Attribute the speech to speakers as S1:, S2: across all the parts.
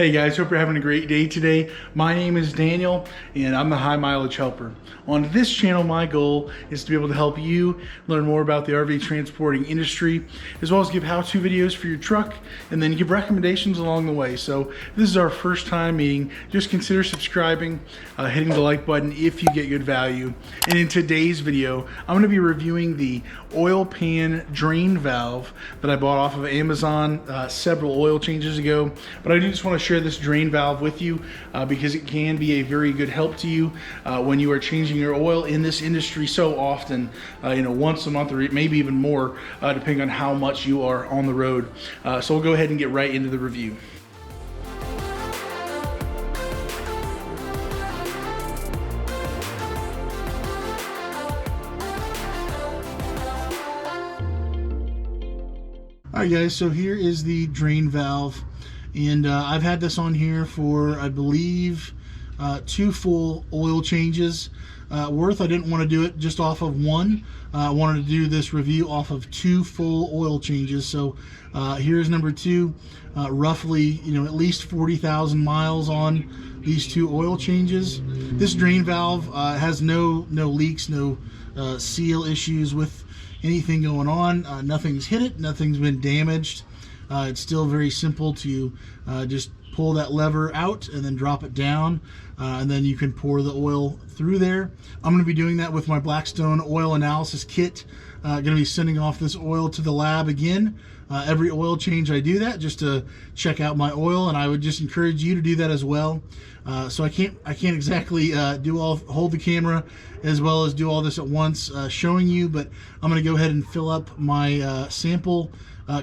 S1: Hey guys, hope you're having a great day today. My name is Daniel and I'm the High Mileage Helper. On this channel, my goal is to be able to help you learn more about the RV transporting industry, as well as give how-to videos for your truck and then give recommendations along the way. So if this is our first time meeting, just consider subscribing, hitting the like button if you get good value. And in today's video, I'm going to be reviewing the oil pan drain valve that I bought off of Amazon several oil changes ago. But I do just want to share this drain valve with you because it can be a very good help to you when you are changing your oil in this industry so often, once a month or maybe even more, depending on how much you are on the road. So we'll go ahead and get right into the review. All right guys, so here is the drain valve, and I've had this on here for, I believe, 2 full oil changes worth. I didn't want to do it just off of one. I wanted to do this review off of 2 full oil changes. So here's number 2, roughly, at least 40,000 miles on these 2 oil changes. This drain valve has no leaks, no seal issues with anything going on. Nothing's hit it, nothing's been damaged. It's still very simple to just pull that lever out and then drop it down, and then you can pour the oil through there. I'm going to be doing that with my Blackstone oil analysis kit. Going to be sending off this oil to the lab again. Every oil change I do that just to check out my oil, and I would just encourage you to do that as well. So I can't exactly hold the camera as well as do all this at once showing you, but I'm going to go ahead and fill up my sample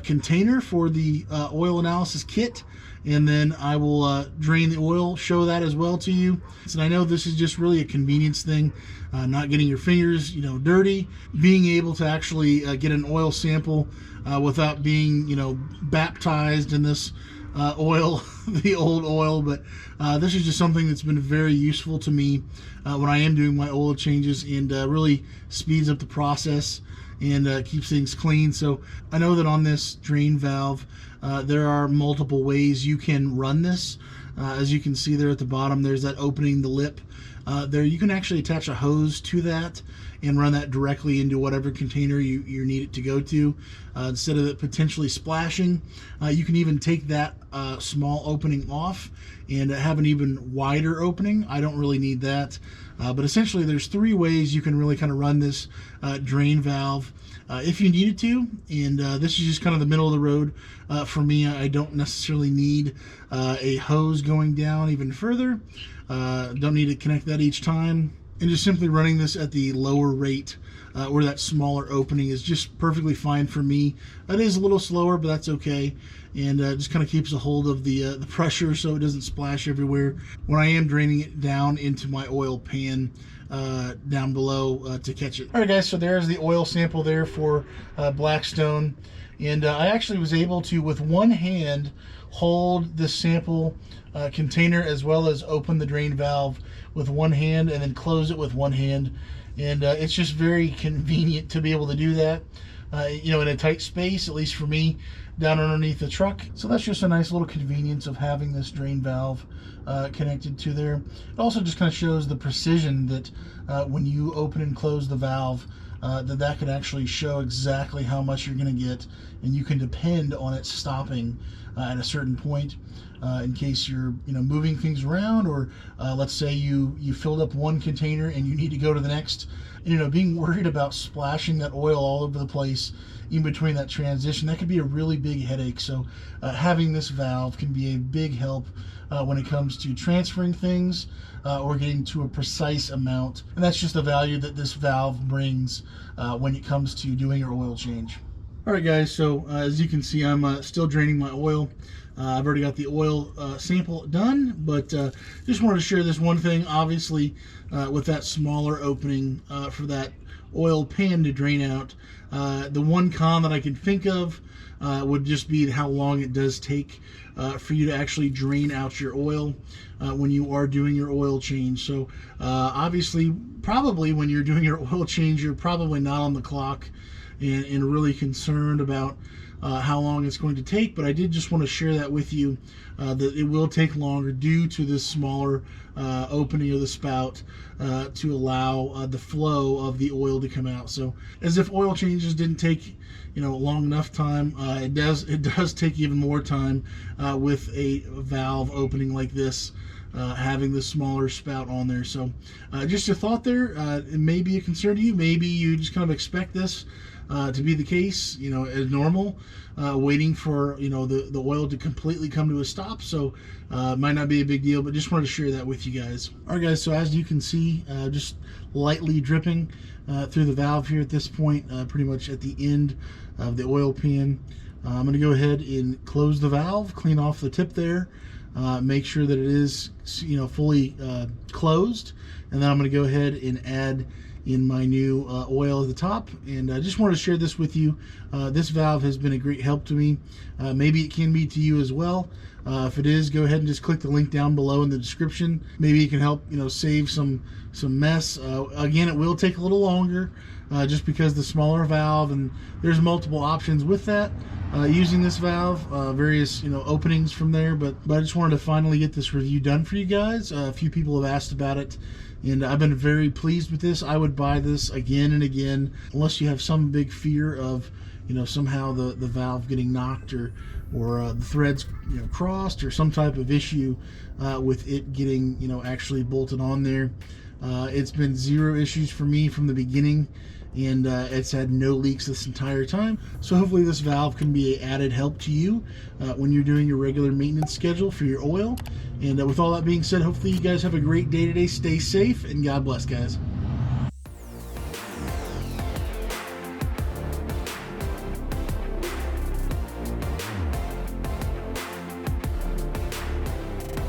S1: container for the oil analysis kit, and then I will drain the oil, show that as well to you. And I know this is just really a convenience thing, not getting your fingers dirty, being able to actually get an oil sample without being baptized in this oil, the old oil. But this is just something that's been very useful to me when I am doing my oil changes, and really speeds up the process and keeps things clean. So I know that on this drain valve there are multiple ways you can run this. As you can see there at the bottom, there's that opening, the lip there. You can actually attach a hose to that and run that directly into whatever container you need it to go to, instead of it potentially splashing. You can even take that small opening off and have an even wider opening. I don't really need that, but essentially there's 3 ways you can really kind of run this drain valve if you needed to, and this is just kind of the middle of the road for me. I don't necessarily need a hose going down even further. Don't need to connect that each time, and just simply running this at the lower rate where that smaller opening is just perfectly fine for me. It is a little slower, but that's okay, and just kind of keeps a hold of the pressure so it doesn't splash everywhere when I am draining it down into my oil pan down below to catch it. All right guys, so there's the oil sample there for Blackstone, and I actually was able to, with one hand, hold this sample container as well as open the drain valve with one hand and then close it with one hand, and it's just very convenient to be able to do that in a tight space, at least for me, down underneath the truck. So that's just a nice little convenience of having this drain valve connected to there. It also just kind of shows the precision that when you open and close the valve, that could actually show exactly how much you're going to get, and you can depend on it stopping at a certain point in case you're moving things around, or let's say you filled up one container and you need to go to the next. Being worried about splashing that oil all over the place in between that transition, that could be a really big headache. So having this valve can be a big help when it comes to transferring things or getting to a precise amount, and that's just the value that this valve brings when it comes to doing your oil change. All right guys, so as you can see, I'm still draining my oil. I've already got the oil sample done, but just wanted to share this one thing. Obviously, with that smaller opening for that oil pan to drain out, the one con that I can think of would just be how long it does take for you to actually drain out your oil when you are doing your oil change. So obviously, probably when you're doing your oil change, you're probably not on the clock and really concerned about how long it's going to take, but I did just want to share that with you, that it will take longer due to this smaller opening of the spout to allow the flow of the oil to come out. So as if oil changes didn't take long enough time, it does take even more time with a valve opening like this, having the smaller spout on there. So just a thought there. It may be a concern to you. Maybe you just kind of expect this to be the case, as normal, waiting for the oil to completely come to a stop. So it might not be a big deal, but just wanted to share that with you guys. All right, guys. So as you can see, just lightly dripping through the valve here at this point, pretty much at the end of the oil pan. I'm going to go ahead and close the valve, clean off the tip there, make sure that it is fully closed, and then I'm going to go ahead and add in my new oil at the top. And I just wanted to share this with you. This valve has been a great help to me. Maybe it can be to you as well. If it is, go ahead and just click the link down below in the description. Maybe it can help save some mess. Again, it will take a little longer just because the smaller valve, and there's multiple options with that using this valve, various openings from there, but I just wanted to finally get this review done for you guys. A few people have asked about it, and I've been very pleased with this. I would buy this again and again, unless you have some big fear of somehow the valve getting knocked, or the threads crossed, or some type of issue with it getting actually bolted on there. It's been zero issues for me from the beginning, and it's had no leaks this entire time. So hopefully this valve can be an added help to you when you're doing your regular maintenance schedule for your oil. And with all that being said, hopefully you guys have a great day today. Stay safe, and God bless, guys.